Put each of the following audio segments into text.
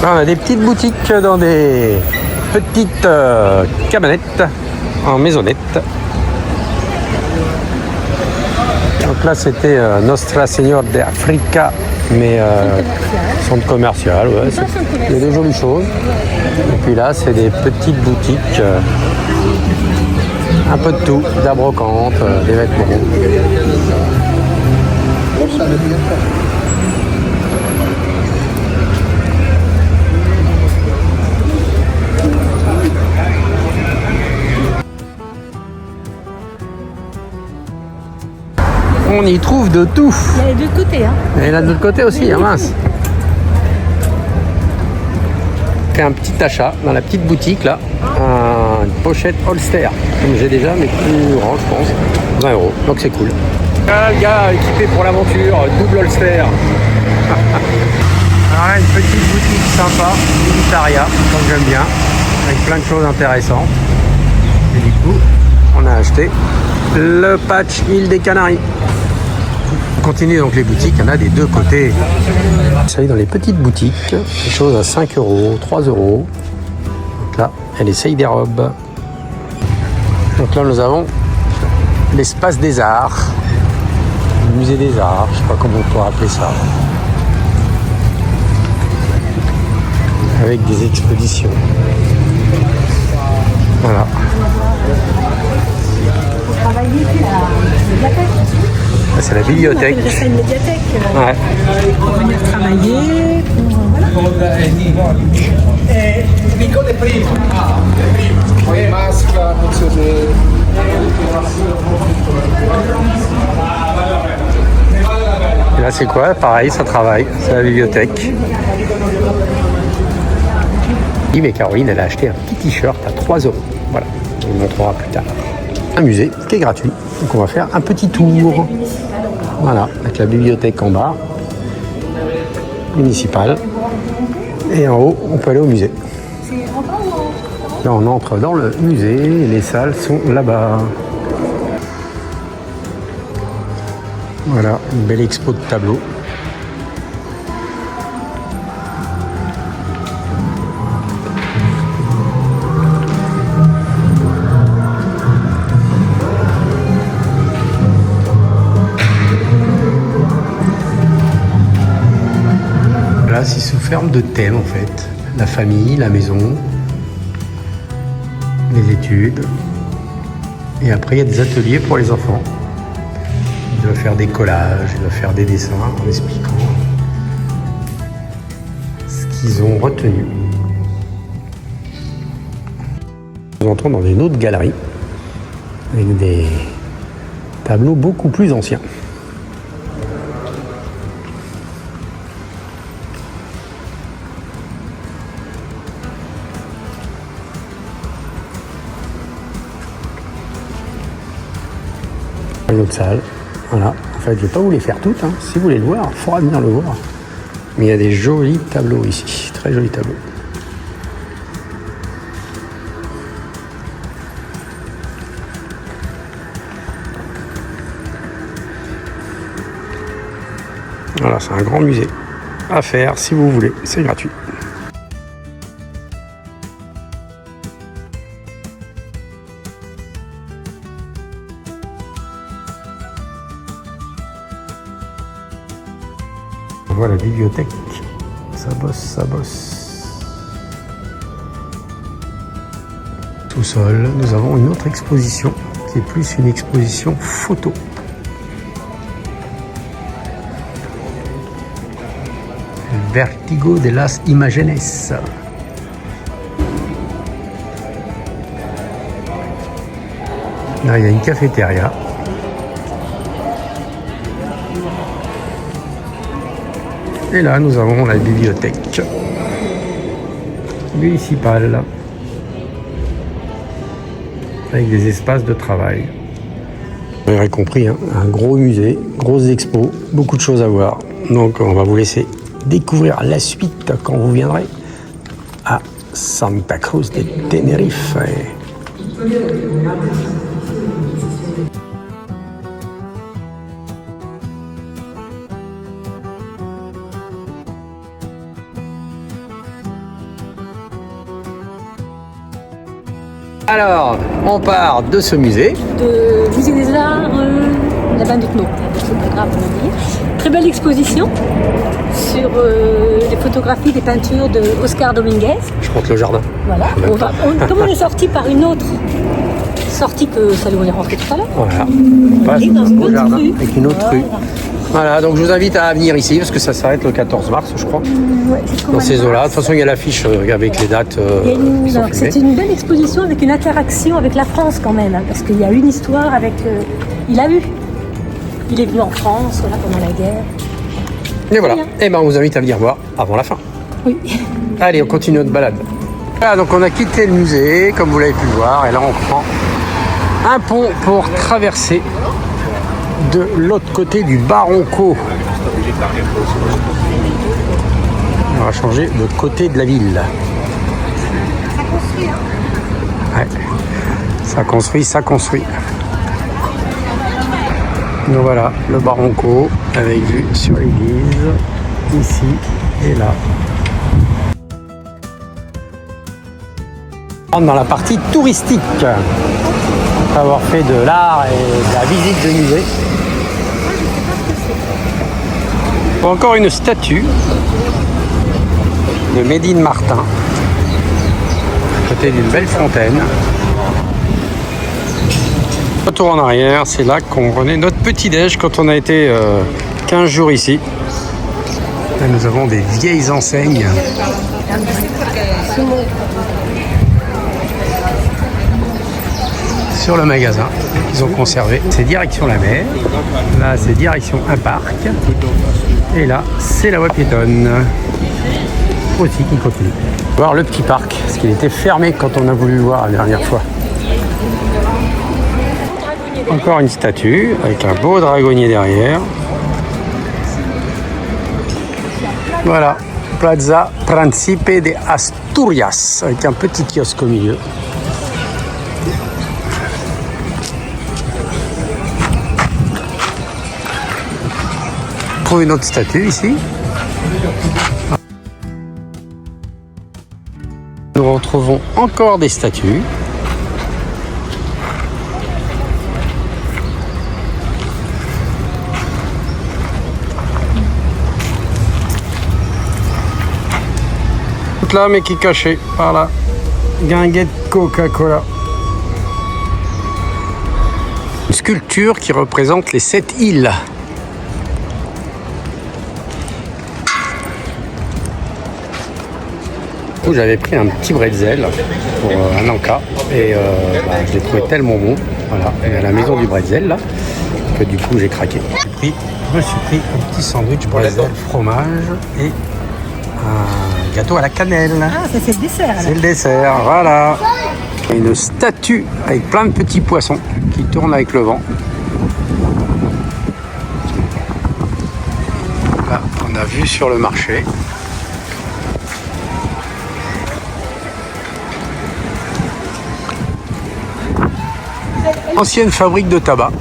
On a des petites boutiques dans des petites cabanettes en maisonnette. Donc là c'était Nostra Señor de Africa, mais centre commercial, ouais, il y a de jolies choses. Et puis là c'est des petites boutiques, un peu de tout, de la brocante, des vêtements. On y trouve de tout. Il y a les deux côtés. Hein. Et là de l'autre côté aussi, hein, mince. Fait un petit achat dans la petite boutique là. Une pochette Holster. Comme j'ai déjà, mais plus grand, je pense. 20 €. Donc c'est cool. Le gars équipé pour l'aventure, double Holster. Alors là, une petite boutique sympa, militaria, comme j'aime bien, avec plein de choses intéressantes. Et du coup, on a acheté le patch île des Canaries. On continue donc les boutiques, il y en a des deux côtés. Ça y est, dans les petites boutiques, des choses à 5 €, 3 €. Donc là, elle essaye des robes. Donc là, nous avons l'espace des arts, le musée des arts, je ne sais pas comment on peut appeler ça. Avec des expositions. Voilà. Vous travaillez à la médiathèque. C'est la bibliothèque. On appelle ça une médiathèque. Ouais. Pour venir travailler. Voilà. Et là c'est quoi? Pareil, ça travaille. C'est la bibliothèque. Oui, mais Caroline, elle a acheté un petit t-shirt à 3 €. Voilà, on le montrera plus tard. Un musée qui est gratuit. Donc on va faire un petit tour. Voilà, avec la bibliothèque en bas, municipale. Et en haut, on peut aller au musée. Là, on entre dans le musée et les salles sont là-bas. Voilà, une belle expo de tableaux. Là, c'est sous forme de thème en fait. La famille, la maison, les études. Et après, il y a des ateliers pour les enfants. Ils doivent faire des collages, ils doivent faire des dessins en expliquant ce qu'ils ont retenu. Nous entrons dans une autre galerie avec des tableaux beaucoup plus anciens. Une autre salle, voilà. En fait, je ne vais pas vous les faire toutes. Hein. Si vous voulez le voir, il faudra venir le voir. Mais il y a des jolis tableaux ici, très jolis tableaux. Voilà, c'est un grand musée à faire si vous voulez, c'est gratuit. Voilà la bibliothèque, ça bosse, ça bosse. Sous-sol, nous avons une autre exposition qui est plus une exposition photo. El Vertigo de las Imágenes. Là, il y a une cafétéria. Et là, nous avons la bibliothèque municipale avec des espaces de travail. Vous aurez compris, hein, un gros musée, grosse expo, beaucoup de choses à voir. Donc, on va vous laisser découvrir la suite quand vous viendrez à Santa Cruz de Tenerife. Alors, on part de ce musée. De musée des Arts, la Bande non, c'est pas grave, on va dire. Très belle exposition sur les photographies des peintures de Oscar Dominguez. Je monte le jardin. Voilà. Comme on est sorti par une autre sortie que celle où on est rentré tout à l'heure. Voilà. On passe Et dans une au autre jardin rue. avec une autre rue. Voilà, donc je vous invite à venir ici parce que ça s'arrête le 14 mars, je crois. Ouais, jusqu'au Dans mois de ces eaux-là. De mars. toute façon, il y a l'affiche avec les dates Il y a une- qui sont alors, filmées. c'est une belle exposition avec une interaction avec la France quand même, hein, parce qu'il y a une histoire avec. Il est venu en France, voilà, pendant la guerre. Et voilà. Bien. Et ben, on vous invite à venir voir avant la fin. Oui. Allez, on continue notre balade. Voilà, donc on a quitté le musée, comme vous l'avez pu le voir, et là on prend un pont pour traverser de l'autre côté du Baronco. On va changer de côté de la ville. Ouais. Ça construit, ça construit. Donc voilà, le Baronco avec vue sur l'église, ici et là. On rentre dans la partie touristique. Après avoir fait de l'art et de la visite de musée. Encore une statue de Médine Martin, à côté d'une belle fontaine. Retour en arrière, c'est là qu'on prenait notre petit-déj quand on a été 15 jours ici. Là, nous avons des vieilles enseignes. Sur le magasin qu'ils ont conservé. C'est direction la mer. Là, c'est direction un parc. Et là, c'est la voie piétonne. Aussi qui continue. Voir le petit parc, parce qu'il était fermé quand on a voulu le voir la dernière fois. Encore une statue avec un beau dragonnier derrière. Voilà, Plaza Principe de Asturias, avec un petit kiosque au milieu. On trouve une autre statue ici. Nous retrouvons encore des statues. Toute là, mais qui est cachée par la guinguette Coca-Cola. Une sculpture qui représente les 7 îles. J'avais pris un petit bretzel pour un encas et je l'ai trouvé tellement bon. Voilà, il y a la maison du bretzel là, que du coup j'ai craqué. Je me suis pris un petit sandwich bretzel, fromage et un gâteau à la cannelle. Ah, ça c'est le dessert alors. C'est le dessert, voilà. Et une statue avec plein de petits poissons qui tournent avec le vent. Là, on a vu sur le marché. Ancienne fabrique de tabac,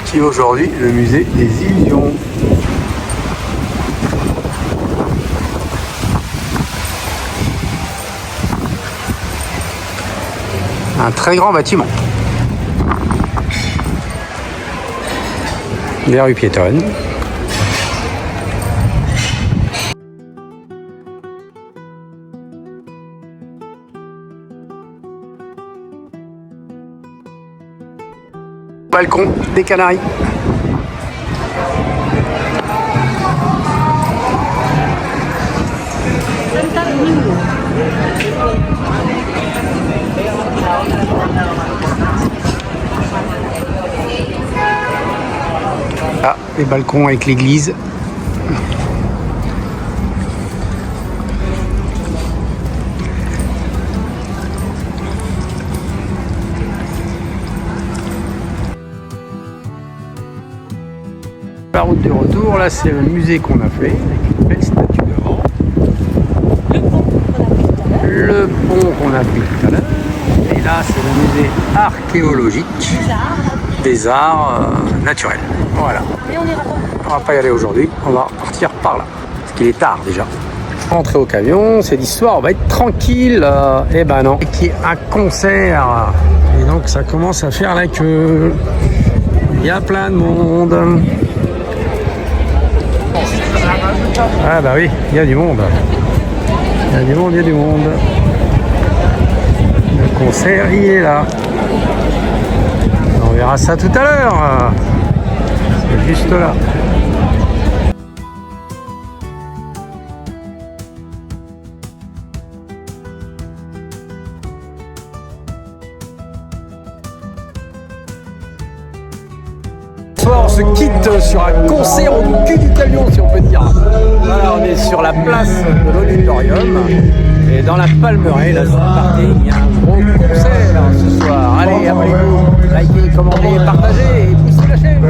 qui est aujourd'hui le musée des Illusions. Un très grand bâtiment. Les rues piétonnes. Balcon des Canaries. Ah, les balcons avec l'église. La route de retour, là c'est le musée qu'on a fait, avec une belle statue devant. Le pont qu'on a pris tout à l'heure. Et là c'est le musée archéologique des arts naturels. Voilà. Et on ira pas. On va pas y aller aujourd'hui, on va partir par là. Parce qu'il est tard déjà. Rentrer au camion, c'est l'histoire, on va être tranquille. Eh ben non, qui est un concert. Et donc ça commence à faire la queue. Il y a plein de monde. Ah bah oui, il y a du monde. Il y a du monde, il y a du monde. Le concert, il est là. On verra ça tout à l'heure. C'est juste là. On se quitte sur un concert au cul du camion, si on peut dire. Voilà, on est sur la place de l'auditorium et dans la Palmeraie, là sur le parking, il y a un gros concert ce soir. Allez, abonnez-vous, likez, commentez, partagez et poussez la chaîne.